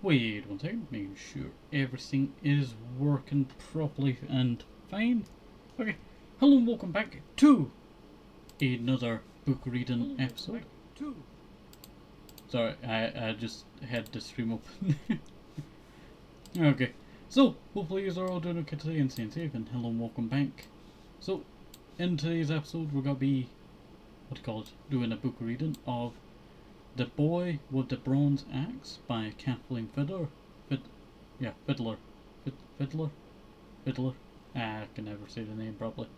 Wait one second, making sure everything is working properly and fine. Okay, hello and welcome back to another book reading episode. Sorry, I just had the stream open. Okay, so hopefully you're all doing okay today and staying safe, and hello and welcome back. So, in today's episode we're going to be, doing a book reading of The Boy with the Bronze Axe by Kathleen Fidler. Fidler? I can never say the name properly.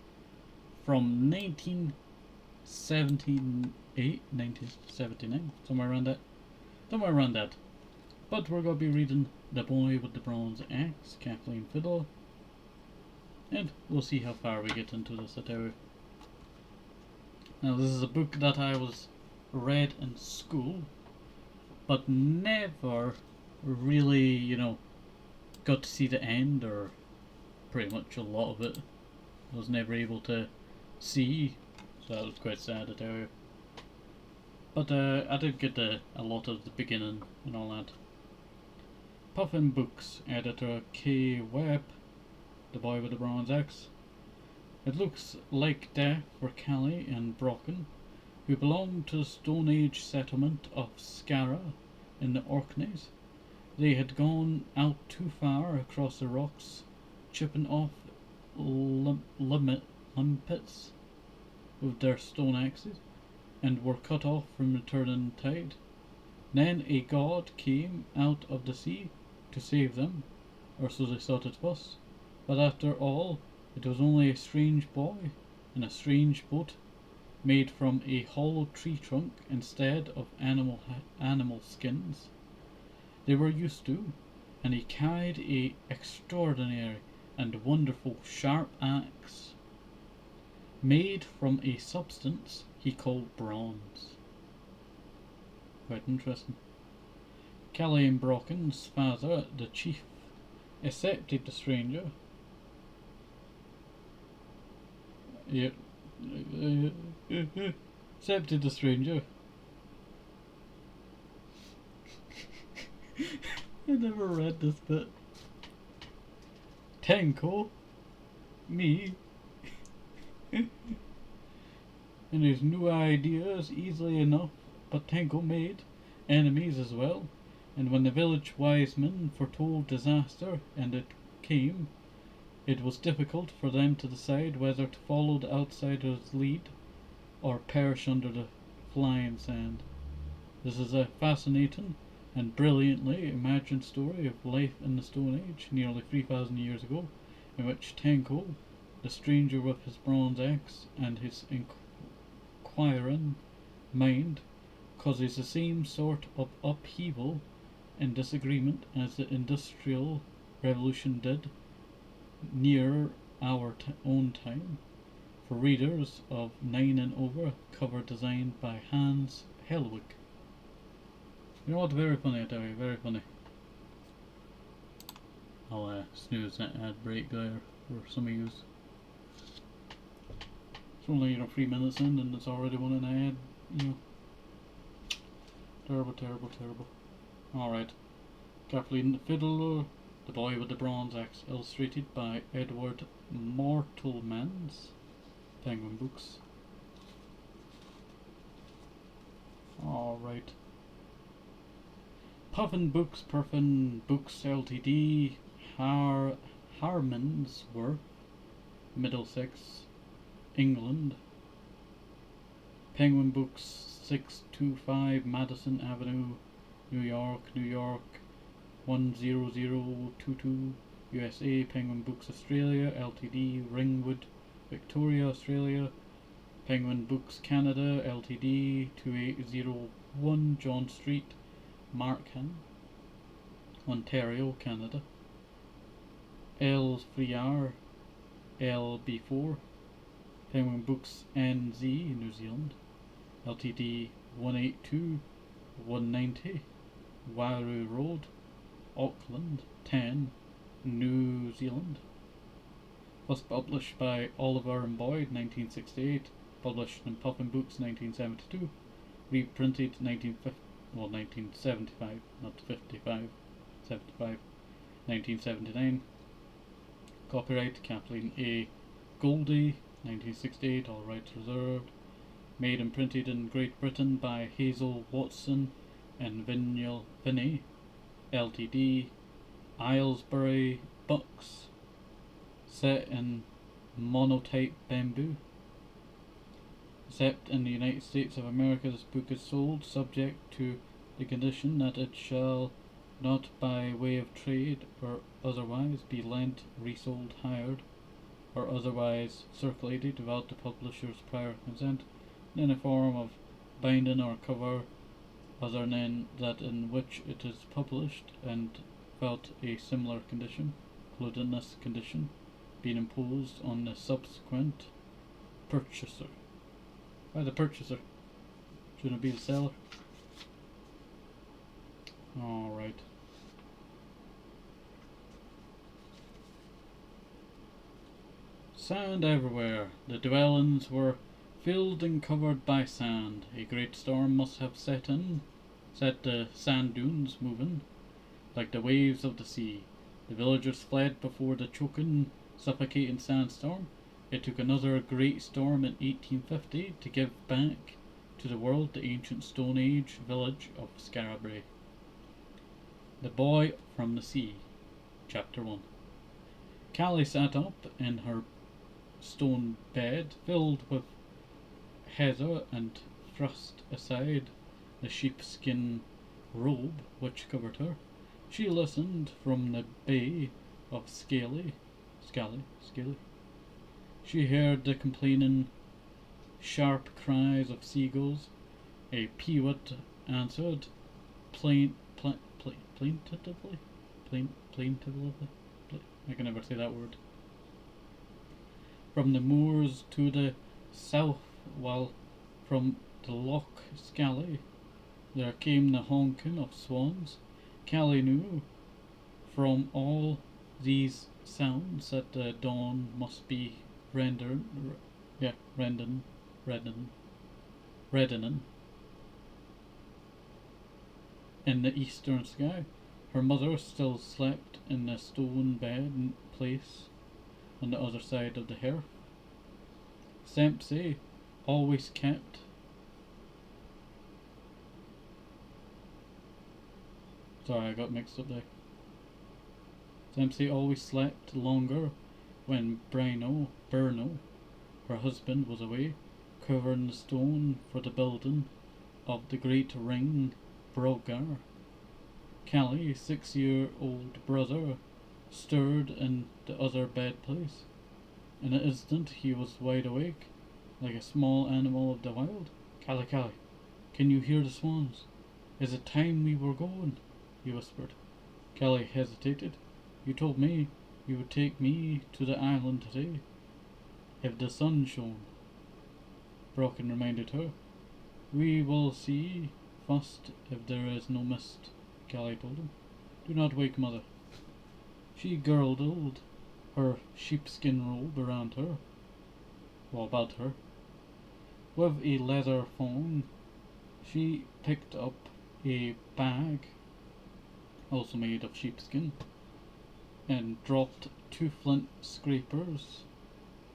From 1979, somewhere around that. But we're going to be reading The Boy with the Bronze Axe, Kathleen Fidler. And we'll see how far we get into this, I tell you. Now, this is a book that I was read in school, but never really, got to see the end, or pretty much a lot of it I was never able to see, so that was quite sad, I tell you. But I did get a lot of the beginning and all that. Puffin Books editor K. Webb, The Boy with the Bronze Axe. It looks like death for Callie and Brocken, who belonged to the Stone Age settlement of Skara in the Orkneys. They had gone out too far across the rocks, chipping off limpets with their stone axes, and were cut off from the turning tide. Then a god came out of the sea to save them, or so they thought it was. But after all, it was only a strange boy in a strange boat, made from a hollow tree trunk instead of animal skins they were used to, and he carried a extraordinary and wonderful sharp axe, made from a substance he called bronze. Quite interesting. Callie and Brocken's father, the chief, accepted the stranger. Accepted the stranger. I never read this bit. Tenko, me, and his new ideas easily enough, but Tenko made enemies as well, and when the village wise men foretold disaster, and it came, it was difficult for them to decide whether to follow the outsider's lead or perish under the flying sand. This is a fascinating and brilliantly imagined story of life in the Stone Age, nearly 3,000 years ago, in which Tenko, the stranger with his bronze axe and his inquiring mind, causes the same sort of upheaval and disagreement as the Industrial Revolution did near our own time. For readers of 9 and over, cover designed by Hans Helwig. You know what, very funny, I tell you, very funny. I'll snooze that ad break there for some of yous. It's only 3 minutes in and it's already one an ad, Terrible. Alright. Kathleen Fidler, The Boy with the Bronze Axe, illustrated by Edward Mortelmans, Penguin Books. Alright. Puffin Books Ltd, Harmansworth, Middlesex, England. Penguin Books, 625 Madison Avenue, New York 10022, USA. Penguin Books Australia Ltd, Ringwood, Victoria, Australia. Penguin Books Canada Ltd, 2801 John Street, Markham, Ontario, Canada. L3R LB4, Penguin Books NZ, New Zealand, Ltd, 182 190 Waru Road, Auckland 10, New Zealand. Was published by Oliver and Boyd 1968, published in Puffin Books 1972, reprinted 1975, not 55. 75, 1979. Copyright Kathleen A. Goldie, 1968, all rights reserved. Made and printed in Great Britain by Hazel Watson and Vinyl Vinny, Ltd, Aylesbury Bucks. Set in monotype bamboo. Except in the United States of America, this book is sold subject to the condition that it shall not by way of trade or otherwise be lent, resold, hired, or otherwise circulated without the publisher's prior consent in a form of binding or cover other than that in which it is published, and without a similar condition, including this condition, being imposed on the subsequent purchaser. By the purchaser. Shouldn't it be the seller? Alright. Sand everywhere. The dwellings were filled and covered by sand. A great storm must have set the sand dunes moving, like the waves of the sea. The villagers fled before the choking, suffocating sandstorm. It took another great storm in 1850 to give back to the world the ancient Stone Age village of Scarabray. The Boy from the Sea, Chapter 1. Callie sat up in her stone bed, filled with heather, and thrust aside the sheepskin robe which covered her. She listened from the bay of Scally. She heard the complaining, sharp cries of seagulls. A peewit answered plaintively. I can never say that word. From the moors to the south, while from the Loch Scally there came the honking of swans. Callie knew from all these sounds that the dawn must be reddening. In the eastern sky. Her mother still slept in the stone bed place on the other side of the hearth. Dempsey always kept Sorry, I got mixed up there. Dempsey always slept longer when Brno, her husband, was away, covering the stone for the building of the great ring Brogar. Callie's 6-year-old brother stirred in the other bed place. In an instant he was wide awake, like a small animal of the wild. Callie, can you hear the swans? Is it time we were going? He whispered. Callie hesitated. You told me you would take me to the island today, if the sun shone. Brocken reminded her. We will see first if there is no mist, Callie told him. Do not wake mother. She girdled her sheepskin robe around her, or about her. With a leather thong, she picked up a bag, also made of sheepskin, and dropped 2 flint scrapers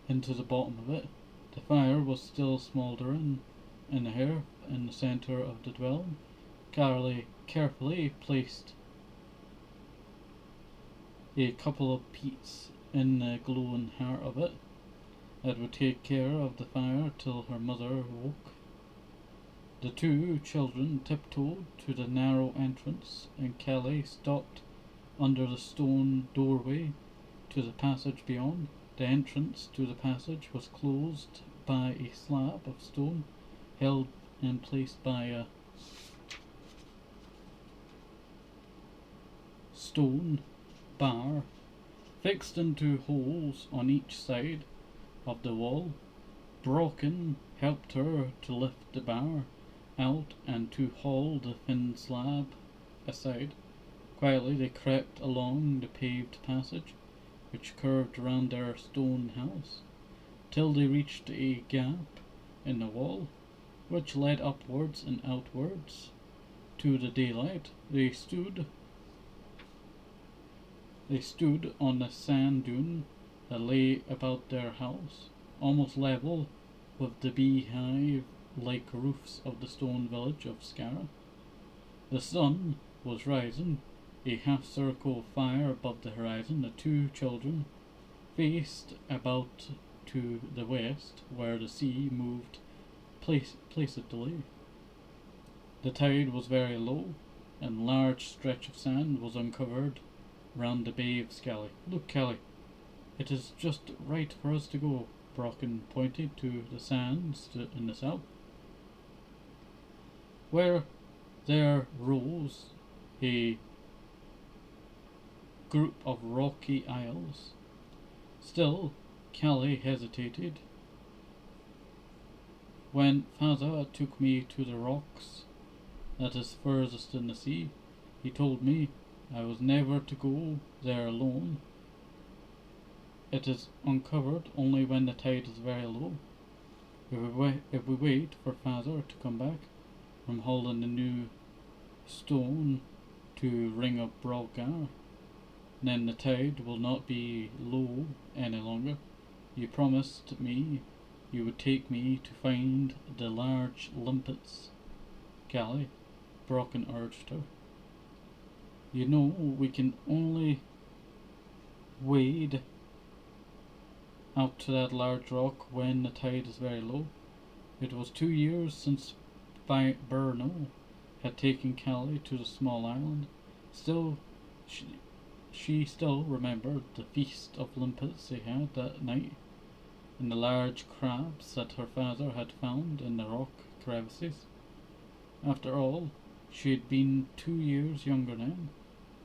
into the bottom of it. The fire was still smouldering in the hearth in the centre of the dwelling. Callie carefully placed a couple of peats in the glowing heart of it that would take care of the fire till her mother woke. The 2 children tiptoed to the narrow entrance, and Callie stopped under the stone doorway to the passage beyond. The entrance to the passage was closed by a slab of stone held in place by a stone bar fixed into holes on each side of the wall. Brocken helped her to lift the bar out and to haul the thin slab aside. Quietly they crept along the paved passage which curved round their stone house till they reached a gap in the wall which led upwards and outwards to the daylight. They stood They stood on the sand dune that lay about their house, almost level with the beehive-like roofs of the stone village of Skara. The sun was rising, a half-circle of fire above the horizon. The two children faced about to the west, where the sea moved placidly. The tide was very low, and a large stretch of sand was uncovered round the bay of Scally. "Look, Kelly, it is just right for us to go," Brocken pointed to the sands in the south, where there rose a group of rocky isles. Still, Kelly hesitated. "When Faza took me to the rocks that is furthest in the sea, he told me I was never to go there alone. It is uncovered only when the tide is very low. If we wait for Father to come back from hauling the new stone to ring up Brogar, then the tide will not be low any longer. You promised me you would take me to find the large limpets, Callie," Brocken urged her. "You know we can only wade out to that large rock when the tide is very low." It was 2 years since Berno had taken Callie to the small island. Still, she still remembered the feast of limpets they had that night, and the large crabs that her father had found in the rock crevices. After all, she had been 2 years younger then.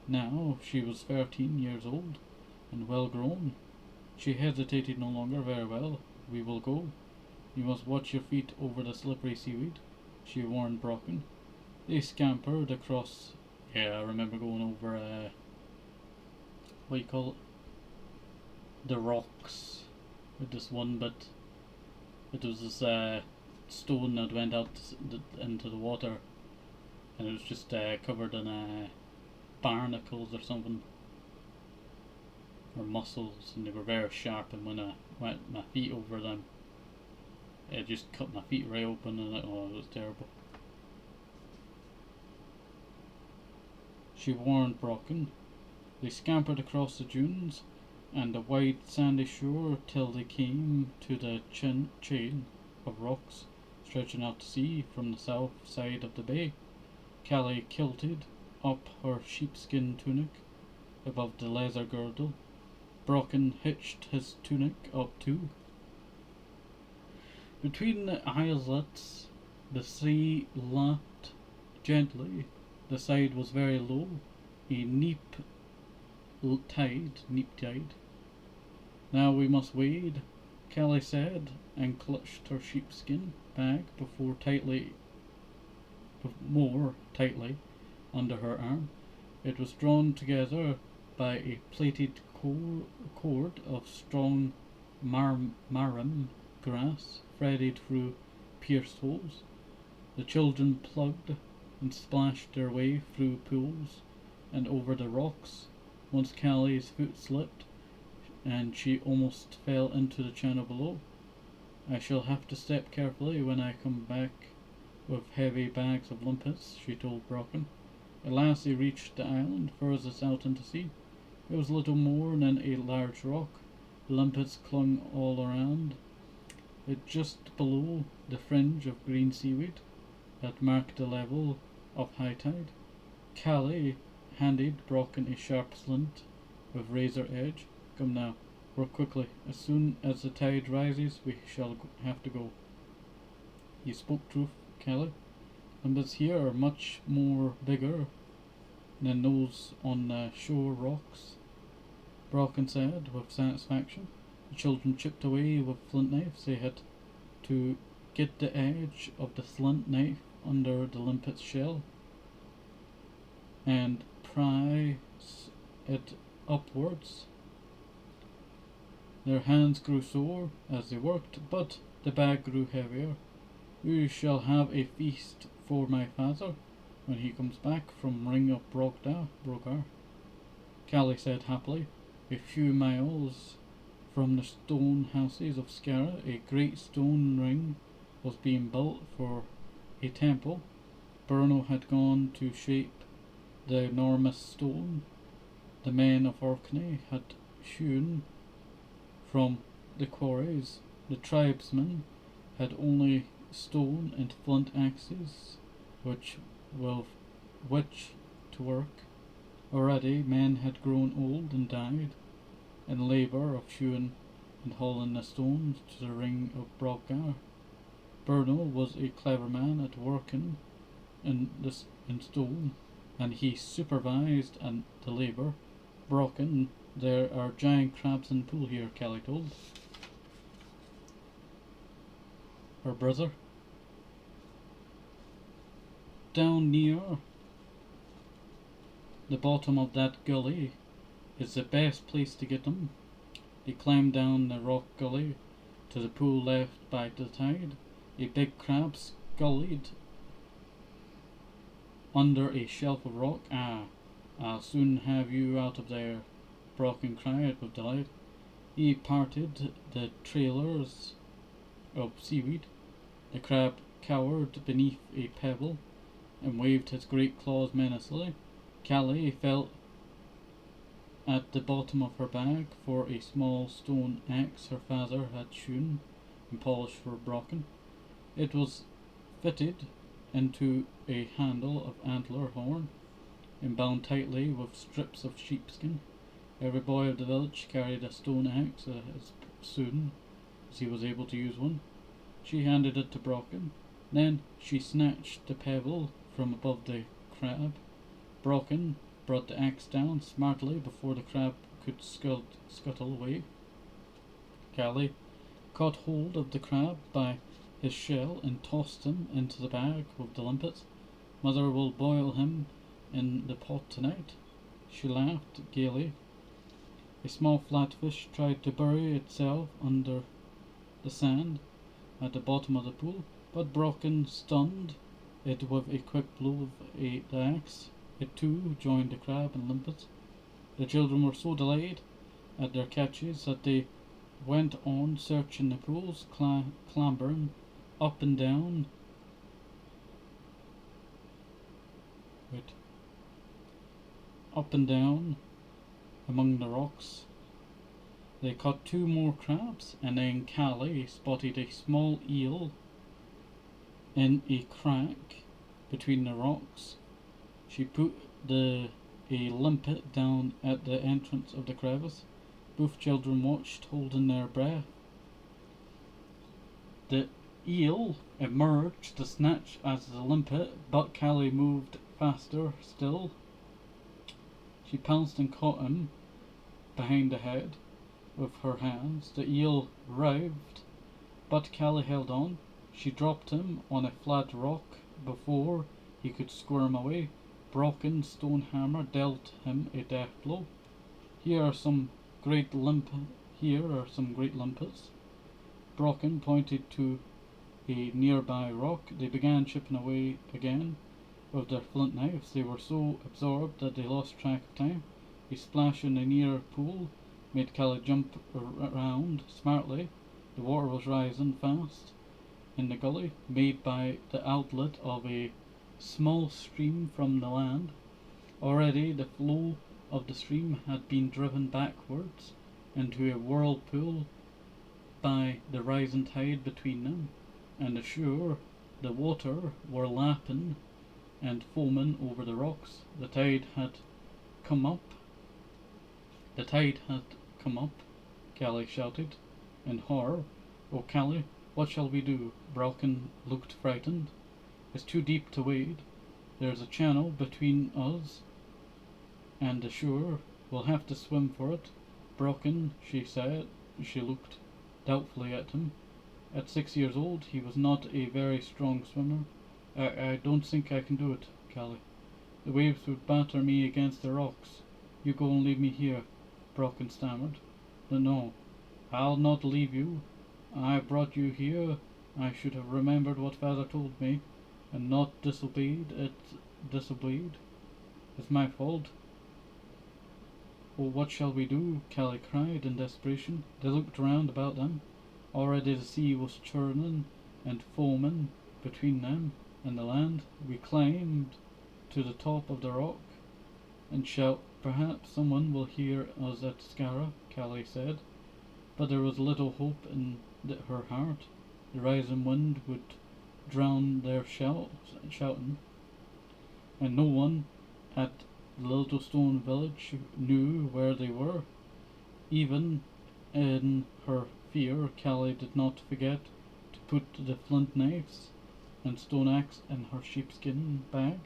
Now she was 13 years old and well grown. She hesitated no longer. "Very well, we will go. You must watch your feet over the slippery seaweed," she warned Brocken. They scampered across. Yeah, I remember going over, what do you call it? The rocks with this one bit. It was this stone that went out into the water, and it was just covered in barnacles or something, or mussels, and they were very sharp, and when I went my feet over them, it just cut my feet right open, and it was terrible. She warned Brocken. They scampered across the dunes and the wide sandy shore till they came to the chain of rocks stretching out to sea from the south side of the bay. Callie kilted up her sheepskin tunic above the leather girdle. Brocken hitched his tunic up too. Between the islets, the sea lapped gently. The side was very low, a neap tide. "Now we must wade," Callie said, and clutched her sheepskin bag more tightly under her arm. It was drawn together by a plaited cord of strong marram grass threaded through pierced holes. The children plugged and splashed their way through pools and over the rocks. Once Callie's foot slipped, and she almost fell into the channel below. "I shall have to step carefully when I come back with heavy bags of limpets," she told Brocken. At last they reached the island furthest out into sea. It was little more than a large rock. The limpets clung all around it, just below the fringe of green seaweed that marked the level of high tide. Callie handed Brocken a sharp splint with razor edge. "Come now, work quickly. As soon as the tide rises, we shall have to go." "You spoke truth, Callie. Limpets here are much more bigger than those on the shore rocks," Brocken said with satisfaction. The children chipped away with flint knives. They had to get the edge of the flint knife under the limpet's shell and pry it upwards. Their hands grew sore as they worked, but the bag grew heavier. "We shall have a feast for my father when he comes back from ring up Brogar." Callie said happily. A few miles from the stone houses of Skara, a great stone ring was being built for a temple. Bruno had gone to shape the enormous stone the men of Orkney had hewn from the quarries. The tribesmen had only stone and flint axes which to work. Already men had grown old and died in labour of hewing and hauling the stones to the ring of Brodgar. Bruno was a clever man at working in stone, and he supervised the labour. Brocken, there are giant crabs in the pool here, Kelly told her brother. Down near the bottom of that gully is the best place to get them. They climbed down the rock gully to the pool left by the tide. A big crab scullied under a shelf of rock. I'll soon have you out of there, Brocken cried with delight. He parted the trailers of seaweed. The crab cowered beneath a pebble and waved his great claws menacingly. Callie felt at the bottom of her bag for a small stone axe her father had hewn and polished for Brocken. It was fitted into a handle of antler horn and bound tightly with strips of sheepskin. Every boy of the village carried a stone axe as soon as he was able to use one. She handed it to Brocken. Then she snatched the pebble from above the crab. Brocken brought the axe down smartly before the crab could scuttle away. Callie caught hold of the crab by his shell and tossed him into the bag with the limpets. Mother will boil him in the pot tonight. She laughed gaily. A small flatfish tried to bury itself under the sand at the bottom of the pool, but Brocken stunned it with a quick blow of the axe. It too joined the crab and limpets. The children were so delighted at their catches that they went on searching the pools, clambering up and down. Up and down among the rocks. They caught 2 more crabs, and then Callie spotted a small eel in a crack between the rocks. She put a limpet down at the entrance of the crevice. Both children watched, holding their breath. The eel emerged to snatch at the limpet, but Callie moved faster still. She pounced and caught him behind the head with her hands. The eel writhed, but Callie held on. She dropped him on a flat rock before he could squirm away. Brocken's stone hammer dealt him a death blow. Here are some great limpets. Brocken pointed to a nearby rock. They began chipping away again with their flint knives. They were so absorbed that they lost track of time. A splash in the near pool made Callie jump around smartly. The water was rising fast in the gully, made by the outlet of a small stream from the land. Already the flow of the stream had been driven backwards into a whirlpool by the rising tide between them and the shore. The water were lapping and foaming over the rocks. The tide had come up. Callie shouted in horror. Oh, Callie, what shall we do? Brocken looked frightened. It's too deep to wade. There's a channel between us and the shore. We'll have to swim for it. Brocken, she said. She looked doubtfully at him. At 6 years old, he was not a very strong swimmer. I don't think I can do it, Callie. The waves would batter me against the rocks. You go and leave me here, Brocken stammered. No, I'll not leave you. I brought you here. I should have remembered what father told me, and not disobeyed. It's my fault. "Oh, what shall we do?" Callie cried in desperation. They looked round about them. Already the sea was churning and foaming between them and the land. We climbed to the top of the rock and shout, "Perhaps someone will hear us at Skara," Callie said. But there was little hope in her heart. The rising wind would drown their shouting, and no one at the little stone village knew where they were. Even in her fear, Callie did not forget to put the flint knives and stone axe in her sheepskin bag.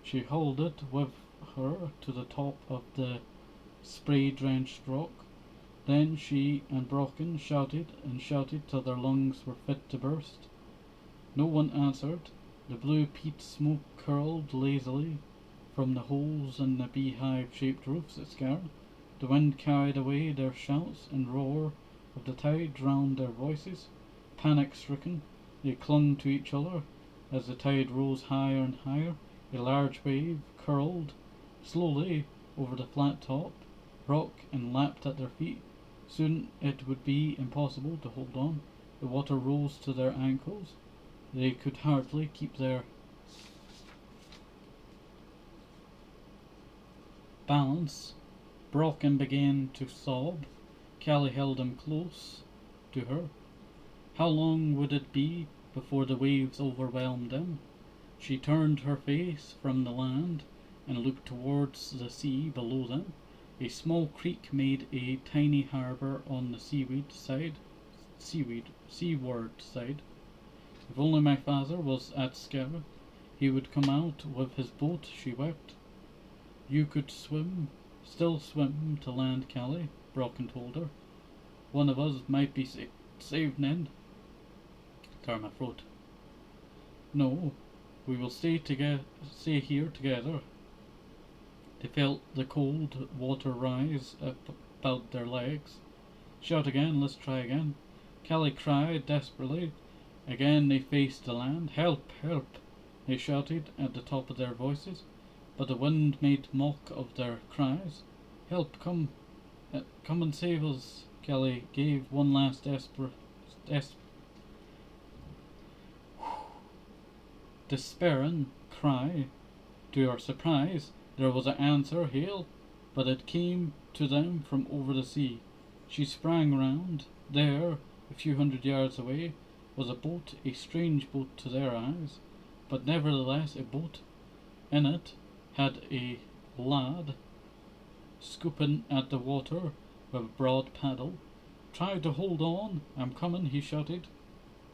She hauled it with her to the top of the spray-drenched rock. Then she and Brocken shouted and shouted till their lungs were fit to burst. No one answered. The blue peat smoke curled lazily from the holes in the beehive-shaped roofs at Skara. The wind carried away their shouts, and roar of the tide drowned their voices. Panic-stricken, they clung to each other as the tide rose higher and higher. A large wave curled slowly over the flat top rock and lapped at their feet. Soon it would be impossible to hold on. The water rose to their ankles. They could hardly keep their balance. Brocken began to sob. Callie held him close to her. How long would it be before the waves overwhelmed them? She turned her face from the land and looked towards the sea below them. A small creek made a tiny harbour on the seaward side. If only my father was at Skara, he would come out with his boat, she wept. You could still swim to land, Callie, Brocken told her. One of us might be saved, Ned. Clear my throat. No, we will stay here together. They felt the cold water rise up about their legs. Shout again, let's try again. Callie cried desperately. Again they faced the land. Help, help, they shouted at the top of their voices, but the wind made mock of their cries. Help, come and save us. Callie gave one last despairing cry. To her surprise, there was an answer hail, but it came to them from over the sea. She sprang round. There, a few hundred yards away, was a boat, a strange boat to their eyes, but nevertheless a boat. In it had a lad scooping at the water with a broad paddle. Try to hold on, I'm coming, he shouted,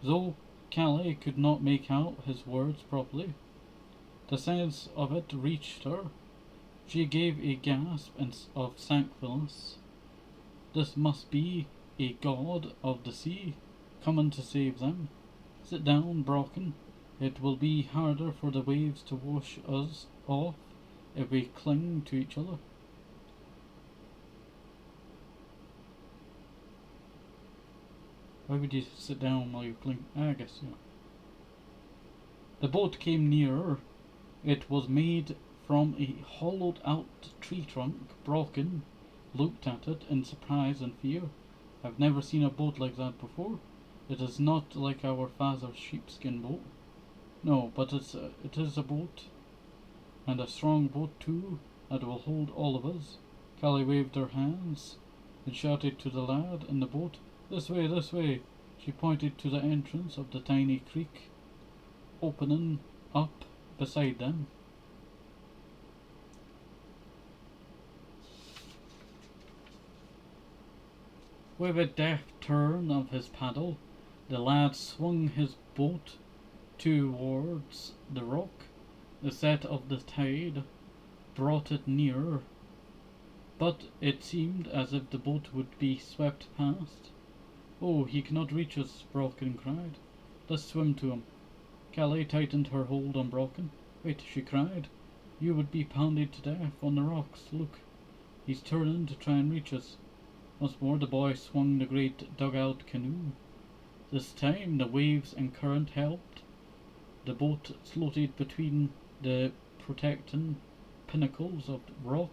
though Callie could not make out his words properly. The sense of it reached her. She gave a gasp of thankfulness. This must be a god of the sea coming to save them. Sit down, Brocken. It will be harder for the waves to wash us off if we cling to each other. Why would you sit down while you cling? I guess, yeah. The boat came nearer. It was made from a hollowed-out tree trunk. Brocken looked at it in surprise and fear. I've never seen a boat like that before. It is not like our father's sheepskin boat. No, but it is a boat, and a strong boat too, that will hold all of us. Callie waved her hands and shouted to the lad in the boat, this way, this way. She pointed to the entrance of the tiny creek, opening up beside them. With a deft turn of his paddle, the lad swung his boat towards the rock. The set of the tide brought it nearer, but it seemed as if the boat would be swept past. Oh, he cannot reach us, Brocken cried. Let's swim to him. Callie tightened her hold on Brocken. Wait, she cried. You would be pounded to death on the rocks. Look, he's turning to try and reach us. Once more the boy swung the great dugout canoe. This time the waves and current helped. The boat floated between the protecting pinnacles of rock.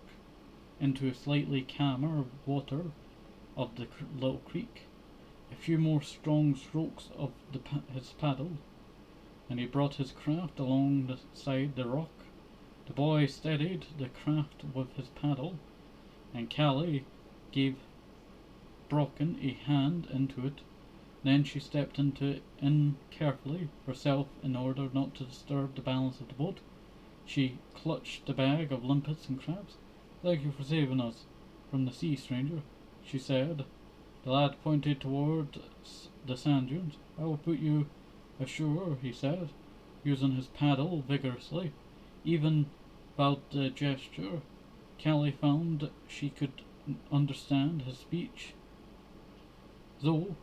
into slightly calmer water of the little creek. A few more strong strokes of his paddle, and he brought his craft alongside the rock. The boy steadied the craft with his paddle, and Callie gave Brocken a hand into it. Then she stepped in carefully herself in order not to disturb the balance of the boat. She clutched the bag of limpets and crabs. "Thank you for saving us from the sea, stranger," she said. The lad pointed toward the sand dunes. "I will put you ashore," he said, using his paddle vigorously. Even about the gesture, Callie found she could understand his speech, though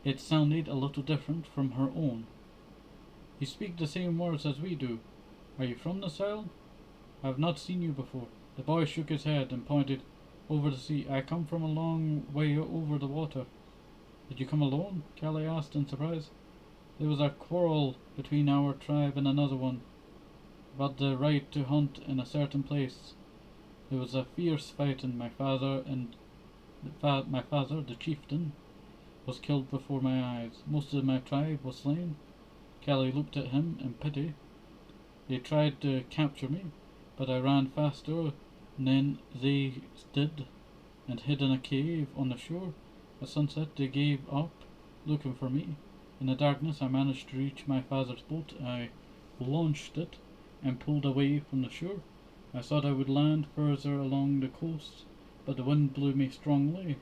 it sounded a little different from her own. "You speak the same words as we do. Are you from this island? I have not seen you before." The boy shook his head and pointed over the sea. "I come from a long way over the water." "Did you come alone?" Callie asked in surprise. "There was a quarrel between our tribe and another one about the right to hunt in a certain place. There was a fierce fight, and my father, the chieftain, was killed before my eyes. Most of my tribe was slain." Callie looked at him in pity. "They tried to capture me, but I ran faster than they did and hid in a cave on the shore. At sunset they gave up looking for me. In the darkness I managed to reach my father's boat. I launched it and pulled away from the shore. I thought I would land further along the coast, but the wind blew me strongly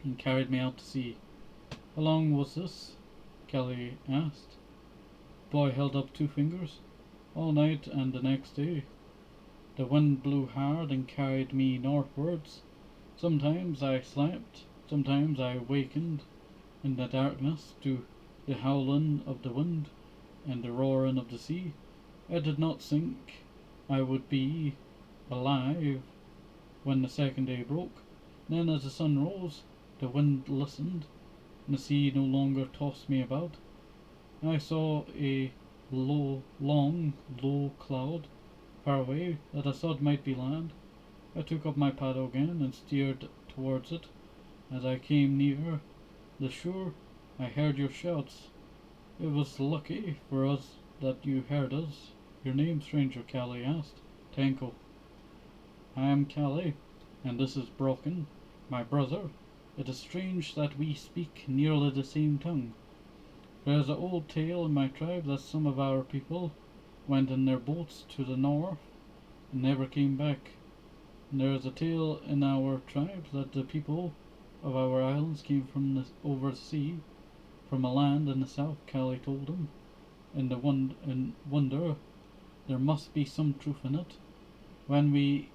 and carried me out to sea." "How long was this?" Callie asked. The boy held up 2 fingers. "All night and the next day. The wind blew hard and carried me northwards. Sometimes I slept, sometimes I awakened in the darkness to the howling of the wind and the roaring of the sea. I did not think I would be alive when the second day broke. Then as the sun rose, the wind lessened, and the sea no longer tossed me about. I saw a long, low cloud far away that I thought might be land. I took up my paddle again and steered towards it. As I came near the shore, I heard your shouts. It was lucky for us that you heard us." "Your name, stranger?" Callie asked. "Tanko." "I am Callie, and this is Brocken, my brother. It is strange that we speak nearly the same tongue. There is an old tale in my tribe that some of our people went in their boats to the north and never came back. And there is a tale in our tribe that the people of our islands came from over the sea, from a land in the south," Callie told him. In wonder, there must be some truth in it. When we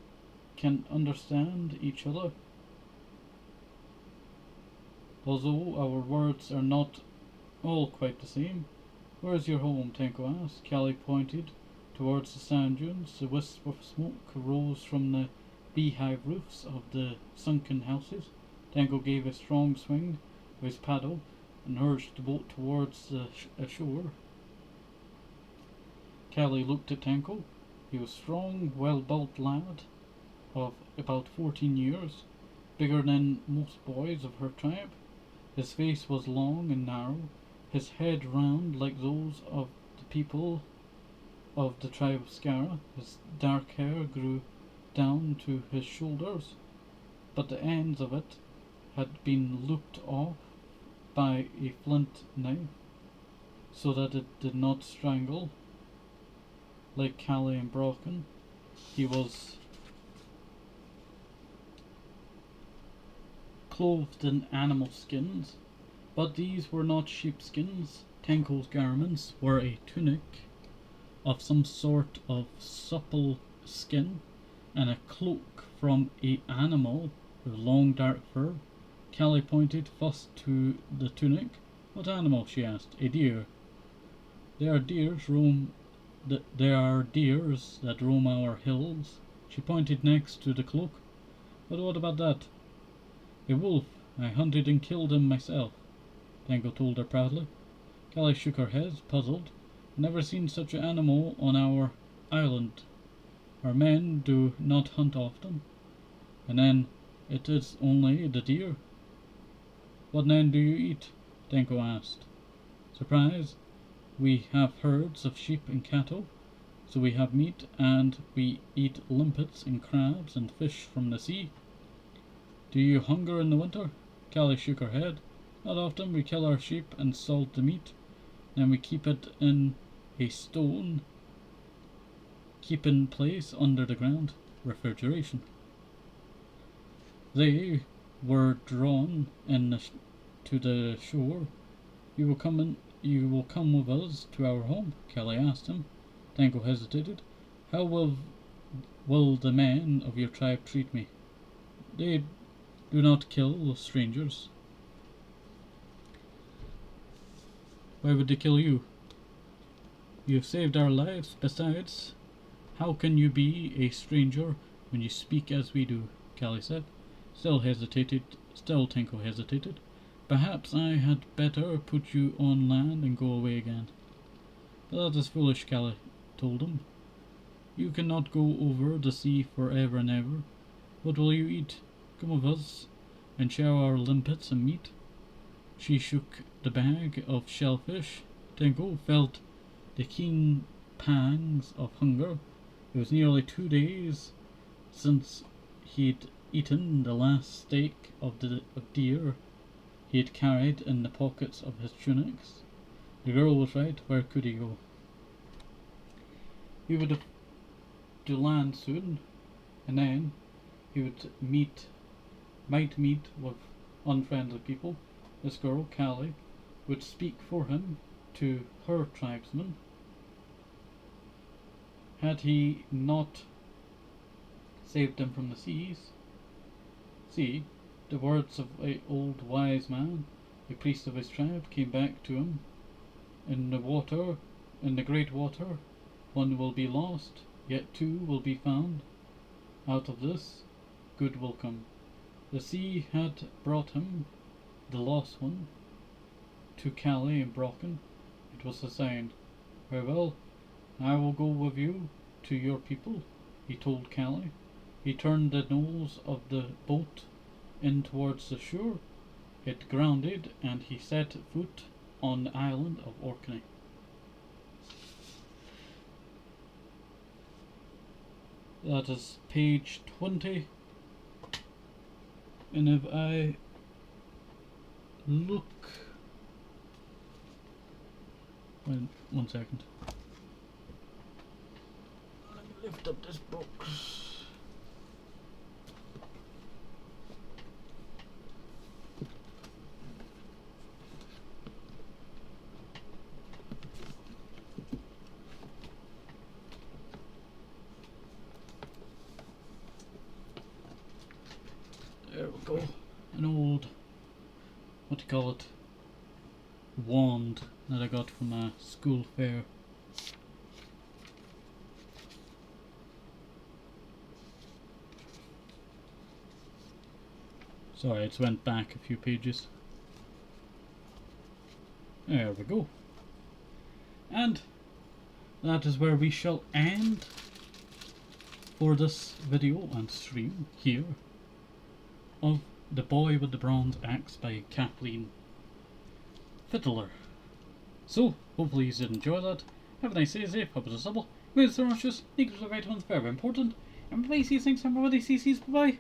can understand each other, although our words are not all quite the same. "Where is your home?" Tanko asked. Callie pointed towards the sand dunes. The wisp of smoke rose from the beehive roofs of the sunken houses. Tanko gave a strong swing of his paddle and urged the boat towards the shore. Callie looked at Tanko. He was a strong, well-built lad of about 14 years, bigger than most boys of her tribe. His face was long and narrow, his head round like those of the people of the tribe of Skara. His dark hair grew down to his shoulders, but the ends of it had been lopped off by a flint knife, so that it did not strangle like Callie and Brocken. He was clothed in animal skins, but these were not sheepskins. Tanko's garments were a tunic of some sort of supple skin and a cloak from an animal with long dark fur. Callie pointed first to the tunic. "What animal?" she asked. "A deer." There are deers that roam our hills." She pointed next to the cloak. "But what about that?" "A wolf. I hunted and killed him myself," Tanko told her proudly. Callie shook her head, puzzled. "Never seen such an animal on our island." Our men do not hunt often, and then it is only the deer. What then do you eat? Tenko asked. Surprised, we have herds of sheep and cattle, so we have meat, and we eat limpets and crabs and fish from the sea. Do you hunger in the winter? Callie shook her head. Not often. We kill our sheep and salt the meat. Then we keep it in a stone, keep in place under the ground. Refrigeration. They were drawn in to the shore. You will come with us to our home? Callie asked him. Tenko hesitated. How will the men of your tribe treat me? They do not kill strangers. Why would they kill you? You have saved our lives. Besides, how can you be a stranger when you speak as we do? Callie said. Still Tenko hesitated. Perhaps I had better put you on land and go away again. But that is foolish, Callie told him. You cannot go over the sea forever and ever. What will you eat? Come with us and share our limpets and meat. She shook the bag of shellfish. Tenko felt the keen pangs of hunger. It was nearly 2 days since he'd eaten the last steak of deer he had carried in the pockets of his tunics. The girl was right. Where could he go? He would have to land soon, and then he would might meet with unfriendly people. This girl, Callie, would speak for him to her tribesmen. Had he not saved them from the seas? See, the words of an old wise man, a priest of his tribe, came back to him. In the great water, one will be lost, yet 2 will be found. Out of this, good will come. The sea had brought him, the lost one, to Callie and Brocken. It was a sign. Very well, I will go with you to your people, he told Callie. He turned the nose of the boat in towards the shore. It grounded, and he set foot on the island of Orkney. That is page 20. And if I look... one second. Let me lift up this box. There we go. An old, what do you call it, wand that I got from a school fair. Sorry, it's went back a few pages. There we go. And that is where we shall end for this video and stream here of The Boy with the Bronze Axe by Kathleen Fidler. So, hopefully you did enjoy that. Have a nice day, safe, hope it's supple. Made so much, sneakers are vitamins, very important. And please see things from everybody, CC's, bye bye.